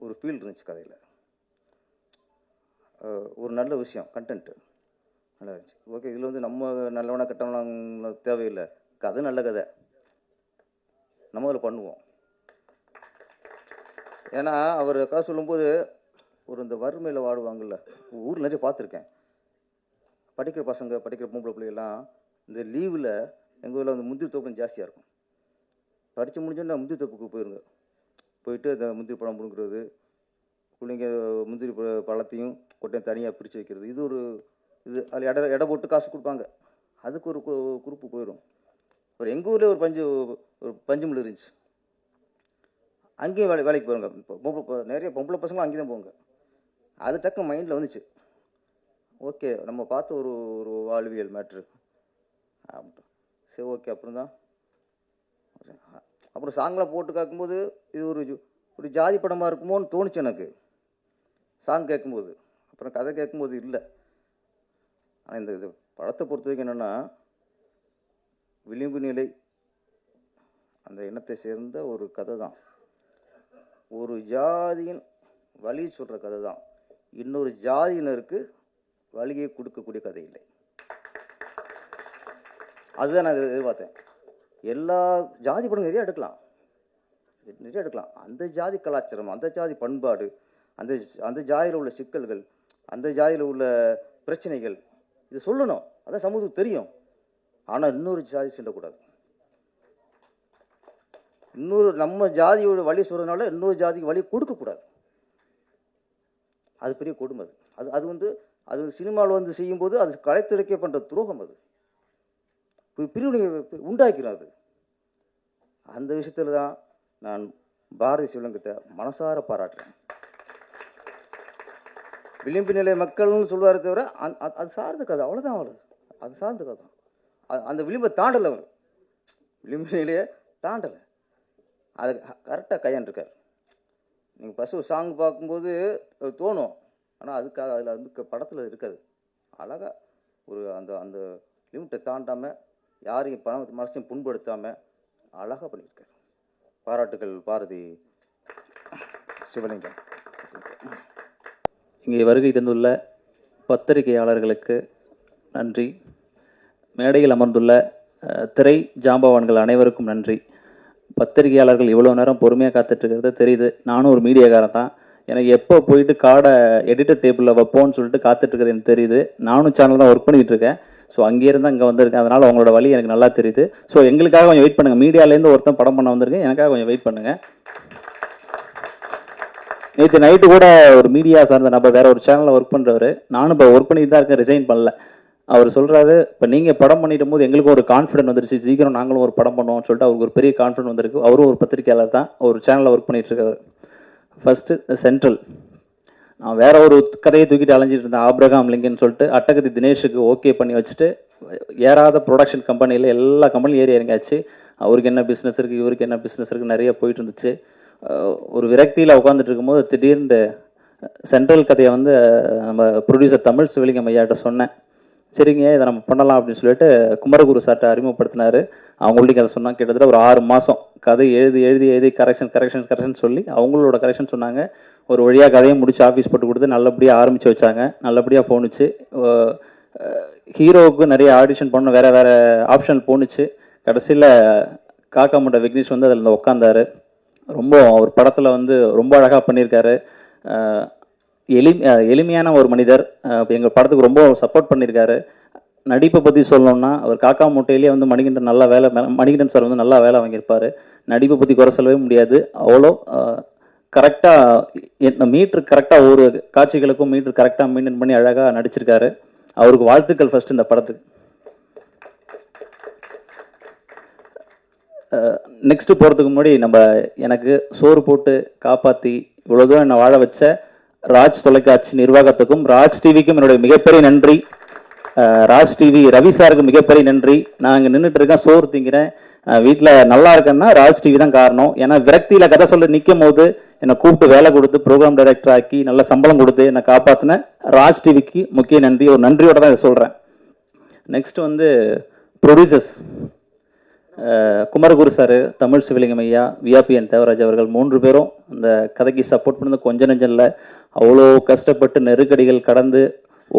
Speaker 8: ஒரு ஃபீல் இருந்துச்சு கதையில், ஒரு நல்ல விஷயம், கண்டென்ட்டு நல்லா இருந்துச்சு. ஓகே, இதில் வந்து நம்ம நல்லவனா கெட்டவனா தேவையில்லை, கதை நல்ல கதை, நம்ம அதில் பண்ணுவோம். ஏன்னா அவர் கதை சொல்லும்போது ஒரு இந்த வறுமையில் வாடுவாங்கள்ல, ஊரில் நிறைய பார்த்துருக்கேன். படிக்கிற பசங்க, படிக்கிற பொம்பளை பிள்ளைகள்லாம் இந்த லீவில் எங்கள் ஊரில் வந்து முந்திரி தோப்பு ஜாஸ்தியாக இருக்கும். படித்து முடிஞ்சோன்னா முந்திரி தோப்புக்கு போயிட்டு அந்த முந்திரி பழம் முடுங்கிறது, பிள்ளைங்க முந்திரி பழத்தையும் கொட்டையும் தனியாக பிரித்து வைக்கிறது, இது அதில் எடை போட்டு காசு கொடுப்பாங்க. அதுக்கு ஒரு குரூப்பு போயிடும். ஒரு எங்கள் ஊரில் ஒரு பஞ்சு மில் இருந்துச்சு, அங்கேயும் வேலைக்கு போகிறாங்க. இப்போ நிறைய பொம்பளை பசங்களும் அங்கேயும் தான் போவாங்க. அது டக்குனு மைண்டில் வந்துச்சு, ஓகே நம்ம பார்த்த ஒரு வாழ்வியல் மேட்ரு அப்படின்ட்டு. சரி ஓகே, அப்புறம் சாங்கெலாம் போட்டு கேட்கும்போது இது ஒரு ஜாதி படமாக இருக்குமோன்னு தோணுச்சு எனக்கு சாங் கேட்கும்போது. அப்புறம் கதை கேட்கும்போது இல்லை. ஆனால் இந்த படத்தை பொறுத்த வரைக்கும் என்னென்னா, விளிம்பு நிலை அந்த இனத்தை சேர்ந்த ஒரு கதை தான், ஒரு ஜாதியின் வழி சொல்கிற கதை தான். இன்னொரு ஜாதியினருக்கு வழியை கொடுக்கக்கூடிய கதை இல்லை. அதுதான் நான் எதிர்பார்த்தேன். எல்லா ஜாதி படம் நிறைய எடுக்கலாம். அந்த ஜாதி கலாச்சாரம், அந்த ஜாதி பண்பாடு, அந்த ஜாதியில் உள்ள சிக்கல்கள், அந்த ஜாதியில் உள்ள பிரச்சனைகள், இது சொல்லணும், அதான் சமூகத்துக்கு தெரியும். ஆனால் இன்னொரு ஜாதி சொல்லக்கூடாது. நம்ம ஜாதியோட வழி சொல்கிறதுனால இன்னொரு ஜாதிக்கு வழி கொடுக்கக்கூடாது. அது பெரிய கொடுமை. அது சினிமாவில் வந்து செய்யும்போது அது கலைத்துறைக்கே பண்ணுற துரோகம். அது பிரிவினை உண்டாக்கிறோம். அது அந்த விஷயத்தில் தான் நான் பாரதி சிவலிங்கத்தை மனசார பாராட்டுறேன். விளிம்பு நிலை மக்கள்னு சொல்லுவாரே தவிர அது சார்ந்த கதை, அவ்வளோதான். அது சார்ந்த கதை. அந்த விளிம்பை தாண்டலை, அவர் விளிம்பு நிலையை தாண்டலை. அதை கரெக்டாக கையாண்டிருக்கார். நீங்கள் ஃபஸ்ட்டு ஒரு சாங் பார்க்கும்போது தோணும், ஆனால் அதுக்காக அதில் வந்து படத்தில் இருக்காது. அழகாக அந்த லிமிட்டை தாண்டாமல், யாரையும் மனசையும் புண்படுத்தாமல் அழகாக பண்ணியிருக்கார். பாராட்டுகள் பாரதி சிவலிங்கம்.
Speaker 2: இங்கே வருகை தந்துள்ள பத்திரிகையாளர்களுக்கு நன்றி. மேடையில் அமர்ந்துள்ள திரை ஜாம்பவான்கள் அனைவருக்கும் நன்றி. பத்திரிகையாளர்கள் இவ்வளோ நேரம் பொறுமையாக காத்துட்ருக்கிறது தெரியுது. நானும் ஒரு மீடியாக்காரன் தான். எனக்கு எப்போ போயிட்டு கார்டை எடிட்டர் டேபிளில் வைப்போன்னு சொல்லிட்டு காத்துட்ருக்கிறது எனக்கு தெரியுது. நானும் சேனல் தான் ஒர்க் பண்ணிகிட்டு இருக்கேன். ஸோ அங்கேருந்து அங்கே வந்திருக்கேன். அதனால் உங்களோட வழி எனக்கு நல்லா தெரியுது. ஸோ எங்களுக்காக கொஞ்சம் வெயிட் பண்ணுங்கள். மீடியாலேருந்து ஒருத்தன் படம் பண்ண வந்திருக்கேன், எனக்காக கொஞ்சம் வெயிட் பண்ணுங்கள். நேற்று நைட்டு கூட ஒரு மீடியா சார்ந்த நபர் வேற ஒரு சேனலில் ஒர்க் பண்ணுறவர், நானும் இப்போ ஒர்க் பண்ணிட்டு தான் இருக்கேன், ரிசைன் பண்ணல. அவர் சொல்கிறாரு, இப்போ நீங்கள் படம் பண்ணிட்டு போது எங்களுக்கு ஒரு கான்ஃபிடென்ட் வந்துருச்சு, சீக்கிரம் நாங்களும் ஒரு படம் பண்ணுவோம்னு சொல்லிட்டு அவருக்கு ஒரு பெரிய கான்ஃபிடென்ட் வந்திருக்கு. அவரும் ஒரு பத்திரிகையாளர் தான், ஒரு சேனலில் ஒர்க் பண்ணிட்டு இருக்காரு. ஃபஸ்ட்டு சென்ட்ரல், நான் வேற ஒரு கதையை தூக்கிட்டு அலைஞ்சிட்டு இருந்தேன், ஆப்ரகாம் லிங்கன் சொல்லிட்டு. அட்டகத்தி தினேஷுக்கு ஓகே பண்ணி வச்சுட்டு ஏறாத ப்ரொடக்ஷன் கம்பெனியில் எல்லா கம்பெனியும் ஏறி இறங்காச்சு. அவருக்கு என்ன பிஸ்னஸ் இருக்குது, இவருக்கு என்ன பிஸ்னஸ் இருக்குது, நிறைய போயிட்டு இருந்துச்சு. ஒரு விரக்தியில் உட்காந்துட்டு இருக்கும்போது திடீர்னு சென்ட்ரல் கதையை வந்து நம்ம ப்ரொடியூசர் தமிழ் சிவலிங்கம் ஐயாட்ட சொன்னேன். சரிங்க இதை நம்ம பண்ணலாம் அப்படின்னு சொல்லிட்டு குமரகுரு சார்ட்ட அறிமுகப்படுத்தினார். அவங்கள்ட்ட கதை சொன்னாங்க. கிட்டத்தட்ட ஒரு 6 மாதம் கதை எழுதி கரெக்ஷன் சொல்லி அவங்களோட கரெக்ஷன் சொன்னாங்க. ஒரு வழியாக கதையை முடிச்சு ஆஃபீஸ் போட்டு கொடுத்து நல்லபடியாக ஆரம்பித்து வச்சாங்க. நல்லபடியாக போணுச்சு. ஹீரோவுக்கு நிறைய ஆடிஷன் பண்ண வேறு ஆப்ஷன் போணுச்சு. கடைசியில் காக்கா முட்டை விக்னேஷ் வந்து அதில் உட்காந்தாரு. ரொம்ப ஒரு படத்தில் வந்து ரொம்ப அழகாக பண்ணியிருக்காரு. எளிமையான ஒரு மனிதர். எங்கள் படத்துக்கு ரொம்ப சப்போர்ட் பண்ணியிருக்காரு. நடிப்பை பற்றி சொல்லணும்னா அவர் காக்கா மூட்டையிலேயே வந்து மணிகண்டன் சார் வந்து நல்லா வேலை வாங்கியிருப்பார். நடிப்பை பற்றி குறை சொல்லவே முடியாது. அவ்வளோ கரெக்டாக மீட்ரு கரெக்டாக ஒரு காட்சிகளுக்கும் மீட்ரு கரெக்டாக மெயின்டைன் பண்ணி அழகாக நடிச்சிருக்காரு. அவருக்கு வாழ்த்துக்கள் ஃபர்ஸ்ட் இந்த படத்துக்கு. நெக்ஸ்ட்டு போகிறதுக்கு முன்னாடி எனக்கு சோறு போட்டு காப்பாற்றி இவ்வளோ தூரம் என்னை வாழ வச்ச ராஜ் தொலைக்காட்சி நிர்வாகத்துக்கும் ராஜ் டிவிக்கும் என்னுடைய மிகப்பெரிய நன்றி. ராஜ் டிவி ரவி சாருக்கு மிகப்பெரிய நன்றி. நான் இங்கே நின்றுட்டு இருக்கேன், சோறு திங்கிறேன், வீட்டில் நல்லா இருக்கேன்னா ராஜ் டிவி தான் காரணம். ஏன்னா விரக்தியில் கதை சொல்ல நிற்கும் போது என்னை கூப்பிட்டு வேலை கொடுத்து ப்ரோக்ராம் டைரக்டர் ஆக்கி நல்ல சம்பளம் கொடுத்து என்னை காப்பாற்றின ராஜ் டிவிக்கு முக்கிய நன்றி. ஒரு நன்றியோட தான் இதை சொல்கிறேன். Next producers Kumaraguru sir, Tamil Sivalingam ஐயா, விஆபிஎன் தேவராஜ் அவர்கள் 3 பேரும் இந்த கதைக்கு சப்போர்ட் பண்ணது கொஞ்சம் நெஞ்சம் இல்லை. அவ்வளோ கஷ்டப்பட்டு நெருக்கடிகள் கடந்து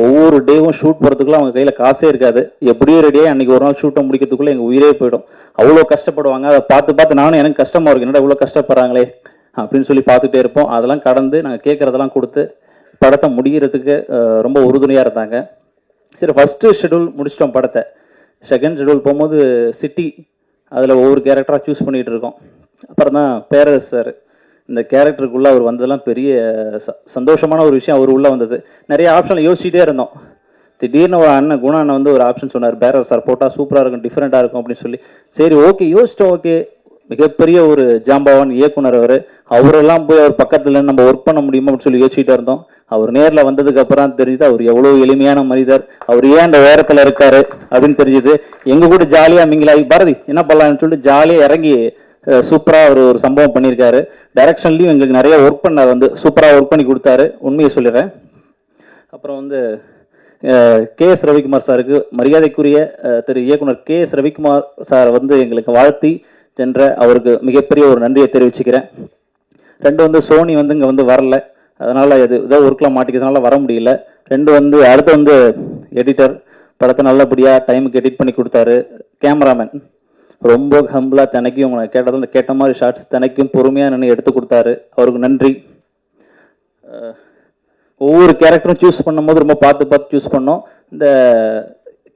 Speaker 2: ஒவ்வொரு டேவும் ஷூட் போகிறதுக்குள்ள அவங்க கையில் காசே இருக்காது. எப்படியோ ரெடியாக அன்றைக்கி ஒரு நாள் ஷூட்டை முடிக்கிறதுக்குள்ளே எங்கள் உயிரே போயிடும். அவ்வளோ கஷ்டப்படுவாங்க. அதை பார்த்து நானும் எனக்கு கஷ்டமாக இருக்கு, என்னடா இவ்வளோ கஷ்டப்படுறாங்களே அப்படின்னு சொல்லி பார்த்துட்டே இருப்போம். அதெல்லாம் கடந்து நாங்கள் கேட்குறதெல்லாம் கொடுத்து படத்தை முடிகிறதுக்கு ரொம்ப உறுதுணையாக இருந்தாங்க. சரி, ஃபஸ்ட்டு ஷெடியூல் முடிச்சிட்டோம் படத்தை. செகண்ட் ஷெடியூல் போகும்போது சிட்டி, அதில் ஒவ்வொரு கேரக்டராக சூஸ் பண்ணிகிட்டு இருக்கோம். அப்புறம் தான் பேரரசு சார், இந்த கேரக்டருக்குள்ளே அவர் வந்ததெல்லாம் பெரிய சந்தோஷமான ஒரு விஷயம். அவர் உள்ளே வந்தது நிறைய ஆப்ஷனில் யோசிச்சுட்டே இருந்தோம். திடீர்னு ஒரு அண்ணன் குணா அண்ணன் ஒரு ஆப்ஷன் சொன்னார், பேரரசு சார் போட்டால் சூப்பராக இருக்கும், டிஃப்ரெண்ட்டாக இருக்கும் அப்படின்னு சொல்லி. சரி ஓகே யோசிச்சிட்டோம். ஓகே, மிகப்பெரிய ஒரு ஜாம்பவான் இயக்குனர் அவரெல்லாம் போய் அவர் பக்கத்தில் நம்ம ஒர்க் பண்ண முடியுமா அப்படின்னு சொல்லி யோசிச்சுட்டே இருந்தோம். அவர் நேரில் வந்ததுக்கு அப்புறம் தெரிஞ்சுது அவர் எவ்வளோ எளிமையான மனிதர், அவர் ஏன் அந்த உயரத்தில் இருக்காரு அப்படின்னு தெரிஞ்சுது. எங்கள் கூட ஜாலியாக மிங்கிலாகி பாரதி என்ன பண்ணலான்னு சொல்லிட்டு ஜாலியாக இறங்கி சூப்பராக ஒரு சம்பவம் பண்ணியிருக்காரு. டைரக்ஷன்லையும் எங்களுக்கு நிறைய ஒர்க் பண்ணார், சூப்பராக ஒர்க் பண்ணி கொடுத்தாரு, உண்மையை சொல்லிடுறேன். அப்புறம் கேஎஸ் ரவிக்குமார் சாருக்கு, மரியாதைக்குரிய திரு இயக்குனர் கேஎஸ் ரவிக்குமார் சார் எங்களுக்கு வாழ்த்தி சென்ற அவருக்கு மிகப்பெரிய ஒரு நன்றியை தெரிவிச்சுக்கிறேன். 2 சோனி இங்கே வரல, அதனால் ஏதோ ஒர்க்கில் மாட்டிக்கிறதுனால வர முடியல. 2 அடுத்து எடிட்டர் படத்தை நல்லபடியாக டைமுக்கு எடிட் பண்ணி கொடுத்தாரு. கேமராமேன் ரொம்ப ஹம்பிளாக தினைக்கும் கேட்ட மாதிரி ஷார்ட்ஸ் தினைக்கும் பொறுமையாக நின்று எடுத்து கொடுத்தாரு, அவருக்கு நன்றி. ஒவ்வொரு கேரக்டரும் சூஸ் பண்ணும்போது ரொம்ப பார்த்து சூஸ் பண்ணோம். இந்த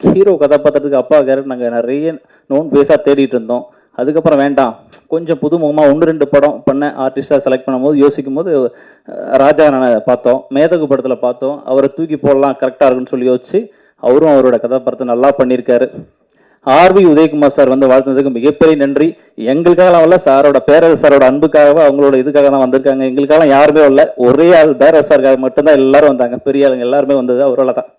Speaker 2: ஹீரோ கதாபாத்திரத்துக்கு அப்பா கேரக்டர் நாங்கள் நிறைய நோன் பேஸாக தேடிட்டு இருந்தோம். அதுக்கப்புறம் வேண்டாம், கொஞ்சம் புதுமுகமாக 1-2 படம் பண்ண ஆர்டிஸ்டாக செலக்ட் பண்ணும்போது யோசிக்கும் போது ராஜா பார்த்தோம், மேதகு படத்தில் பார்த்தோம், அவரை தூக்கி போடலாம் கரெக்டாக இருக்குன்னு சொல்லி யோசிச்சு அவரும் அவரோட கதாபாத்திரத்தை நல்லா பண்ணியிருக்காரு. ஆர்வி உதயகுமார் சார் வாழ்த்துனதுக்கு மிகப்பெரிய நன்றி. எங்களுக்காக வரல, சாரோட பேரரசு சாரோட அன்புக்காக அவங்களோட இதுக்காக தான் வந்திருக்காங்க. எங்களுக்காக யாருமே வரல, ஒரே ஆள் பேரரசு சாருக்காக மட்டும்தான் எல்லாரும் வந்தாங்க. பெரிய ஆளுங்க எல்லாருமே வந்தது அவரால் தான்.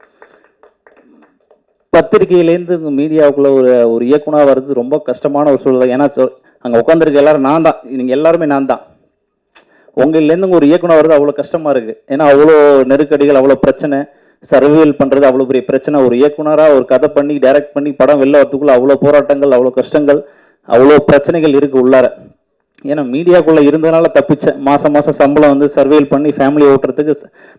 Speaker 2: பத்திரிகையிலேருந்து மீடியாவுக்குள்ள ஒரு இயக்குனர் வர்றது ரொம்ப கஷ்டமான ஒரு சூழல். ஏன்னா அங்கே உட்காந்துருக்க எல்லாரும் நான் தான், நீங்கள் எல்லாருமே நான் தான். உங்களிலேருந்து ஒரு இயக்குனர் வருது அவ்வளோ கஷ்டமாக இருக்குது. ஏன்னா அவ்வளோ நெருக்கடிகள், அவ்வளோ பிரச்சனை, சர்வியல் பண்ணுறது அவ்வளோ பெரிய பிரச்சனை. ஒரு இயக்குனராக ஒரு கதை பண்ணி டைரக்ட் பண்ணி படம் வெளில வரதுக்குள்ள அவ்வளோ போராட்டங்கள், அவ்வளோ கஷ்டங்கள், அவ்வளோ பிரச்சனைகள் இருக்குது உள்ளார. ஏன்னா மீடியாக்குள்ளே இருந்ததுனால தப்பிச்சேன். மாதம் சம்பளம் சர்வியல் பண்ணி ஃபேமிலி ஓட்டுறதுக்கு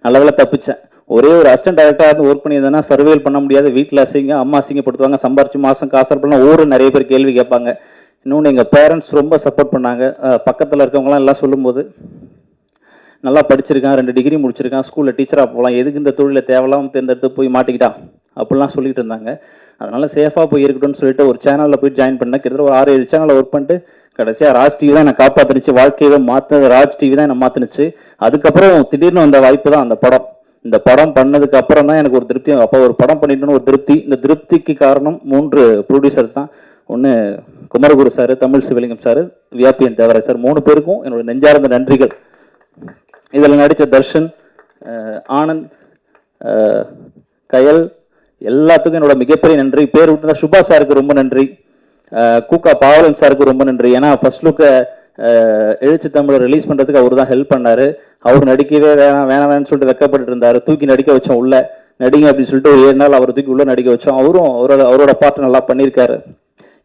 Speaker 2: நல்லவேளை தப்பிச்சேன். ஒரே ஒரு அசிஸ்டன்ட் டைரக்டராக ஒர்க் பண்ணியிருந்தேன்னா சர்வேல் பண்ண முடியாது. வீட்டில் அம்மா அசிங்கப்படுத்துவாங்க, சம்பாரிச்சு மாதம் காசு பண்ணலாம், நிறைய பேர் கேள்வி கேட்பாங்க. இன்னொன்று எங்கள் பேரண்ட்ஸ் ரொம்ப சப்போர்ட் பண்ணாங்க. பக்கத்தில் இருக்கவங்களாம் எல்லாம் சொல்லும்போது நல்லா படிச்சிருக்கான், 2 டிகிரி முடிச்சிருக்கான், ஸ்கூலில் டீச்சராக போகலாம், எதுக்கு இந்த தொழிலை தேவையில்லாமல் தேர்ந்தெடுத்து போய் மாட்டிக்கிட்டான் அப்படிலாம் சொல்லிட்டு இருந்தாங்க. அதனால் சேஃபாக போய் இருக்கட்டும்னு சொல்லிட்டு ஒரு சேனலில் போய் ஜாயின் பண்ணேன். கிட்டத்தட்ட ஒரு 6-7 சேனலில் ஒர்க் பண்ணிட்டு கடைசியாக ராஜ் டிவி தான் என்னை காப்பாற்றினுச்சு. வாழ்க்கையை மாற்றினது ராஜ் டிவி தான் என்னை மாற்றினுச்சு. அதுக்கப்புறம் திடீர்னு வந்த வாய்ப்பு தான் அந்த படம். இந்த படம் பண்ணதுக்கு அப்புறம் தான் எனக்கு ஒரு திருப்தி. அப்போ ஒரு படம் பண்ணிட்டோன்னு ஒரு திருப்தி. இந்த திருப்திக்கு காரணம் 3 ப்ரொடியூசர்ஸ் தான். ஒன்று குமரகுரு சார், தமிழ் சிவலிங்கம் சார், விஆபிஎன் தேவராஜ் சார், 3 பேருக்கும் என்னோட நெஞ்சார்ந்த நன்றிகள். இதில் நடித்த தர்ஷன், ஆனந்த், கயல் எல்லாத்துக்கும் என்னோட மிகப்பெரிய நன்றி. பேர் விட்டு சுபா சாருக்கு ரொம்ப நன்றி. கூக்கா பாவலன் சாருக்கு ரொம்ப நன்றி. ஏன்னா ஃபர்ஸ்ட் லுக்கை எழுச்சி தமிழை ரிலீஸ் பண்ணுறதுக்கு அவர் தான் ஹெல்ப் பண்ணார். அவர் நடிக்கவே வேணாம்னு சொல்லிட்டு வெக்கப்பட்டு இருந்தார். தூக்கி நடிக்க வச்சோம், உள்ள நடிங்க அப்படின்னு சொல்லிட்டு ஒரு 7 நாள் அவரை தூக்கி உள்ள நடிக்க வச்சோம். அவரோட பாட்டு நல்லா பண்ணியிருக்காரு.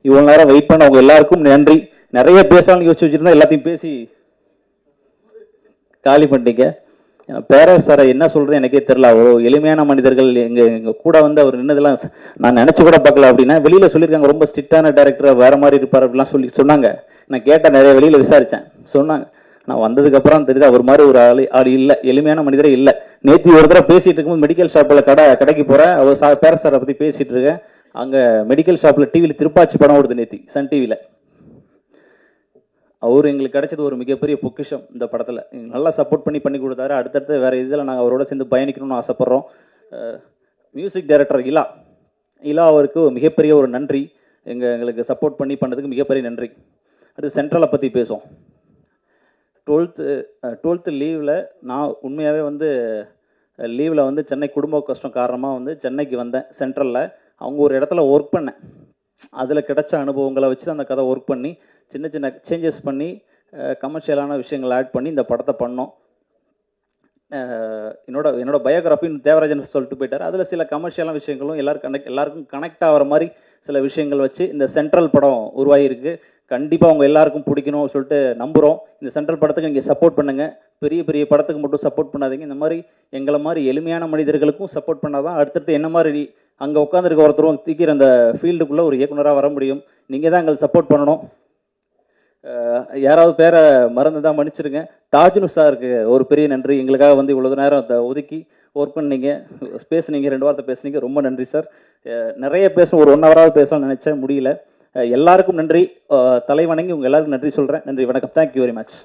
Speaker 2: இவ்வளோ நேரம் வெயிட் பண்ண அவங்க எல்லாருக்கும் நன்றி. நிறைய பேசலாம்னு யோசிச்சு வச்சுருந்தா எல்லாத்தையும் பேசி காலி பண்ணிட்டீங்க. பேரரசு சாரை என்ன சொல்கிறது எனக்கே தெரியல. அவ்வளோ எளிமையான மனிதர்கள் எங்கள் கூட அவர் நின்னதெல்லாம் நான் நினச்சி கூட பார்க்கல. அப்படின்னா வெளியில் சொல்லியிருக்காங்க ரொம்ப ஸ்ட்ரிக்டான டைரக்டர், வேறு மாதிரி இருப்பார் அப்படிலாம் சொன்னாங்க. நான் கேட்டேன், நிறைய வெளியில் விசாரித்தேன், சொன்னாங்க. நான் வந்ததுக்கப்புறம் தெரியுது அவர் மாதிரி ஒரு ஆள் இல்லை, எளிமையான மனிதரே இல்லை. நேற்று ஒரு தடவை பேசிகிட்டு இருக்கும்போது மெடிக்கல் ஷாப்பில் கடைக்கு போகிறேன், அவர் பேரரசு சாரை பற்றி பேசிகிட்டு இருக்கேன். அங்கே மெடிக்கல் ஷாப்பில் டிவியில் திருப்பாச்சி படம் ஓடுது நேற்று, சன் டிவியில். அவர் எங்களுக்கு கிடைச்சது ஒரு மிகப்பெரிய பொக்கிஷம் இந்த படத்தில். நல்லா சப்போர்ட் பண்ணி கொடுத்தாரு. அடுத்தடுத்து வேறு இதில் நாங்கள் அவரோட சேர்ந்து பயணிக்கணும்னு ஆசைப்பட்றோம். மியூசிக் டைரக்டர் இலா அவருக்கு மிகப்பெரிய ஒரு நன்றி. எங்களுக்கு சப்போர்ட் பண்ணதுக்கு மிகப்பெரிய நன்றி. அடுத்து சென்ட்ரலை பற்றி பேசுவோம். 12th லீவில் நான் உண்மையாகவே வந்து லீவில் வந்து சென்னை குடும்ப கஷ்டம் காரணமாக வந்து சென்னைக்கு வந்தேன். சென்ட்ரலில் அவங்க ஒரு இடத்துல ஒர்க் பண்ணேன். அதில் கிடைச்ச அனுபவங்களை வச்சு அந்த கதை ஒர்க் பண்ணி சின்ன சின்ன சேஞ்சஸ் பண்ணி கமர்ஷியலான விஷயங்களை ஆட் பண்ணி இந்த படத்தை பண்ணோம். என்னோட பயோகிராஃபின்னு தேவராஜன் சொல்லிட்டு போயிட்டார். அதில் சில கமர்ஷியலான விஷயங்களும் எல்லாருக்கும் கனெக்ட் ஆகிற மாதிரி சில விஷயங்கள் வச்சு இந்த சென்ட்ரல் படம் உருவாகிருக்கு. கண்டிப்பாக அவங்க எல்லாருக்கும் பிடிக்கணும்னு சொல்லிட்டு நம்புகிறோம். இந்த சென்ட்ரல் படத்துக்கு நீங்கள் சப்போர்ட் பண்ணுங்கள். பெரிய பெரிய படத்துக்கு மட்டும் சப்போர்ட் பண்ணாதீங்க. இந்த மாதிரி எங்களை மாதிரி எளிமையான மனிதர்களுக்கும் சப்போர்ட் பண்ணால் தான் அடுத்தடுத்து என்ன மாதிரி அங்கே உட்காந்துருக்க ஒருத்தரும் தூக்கிற அந்த ஃபீல்டுக்குள்ளே ஒரு இயக்குனராக வர முடியும். நீங்கள் தான் எங்களுக்கு சப்போர்ட் பண்ணணும். யாராவது பேரை மறந்து தான் மன்னிச்சிருங்க. தாஜ்னு சாருக்கு ஒரு பெரிய நன்றி. எங்களுக்காக வந்து இவ்வளோ நேரம் அதை ஒதுக்கி ஒர்க் பண்ணீங்க, பேசுனீங்க, 2 வார்த்தை பேசுனீங்க. ரொம்ப நன்றி சார். நிறைய பேசணும், ஒரு 1 ஹவராவது பேசலாம்னு நினச்சேன், முடியல. எல்லாருக்கும் நன்றி. தலைவணங்கி உங்கள் எல்லாருக்கும் நன்றி சொல்கிறேன். நன்றி, வணக்கம். Thank you very much.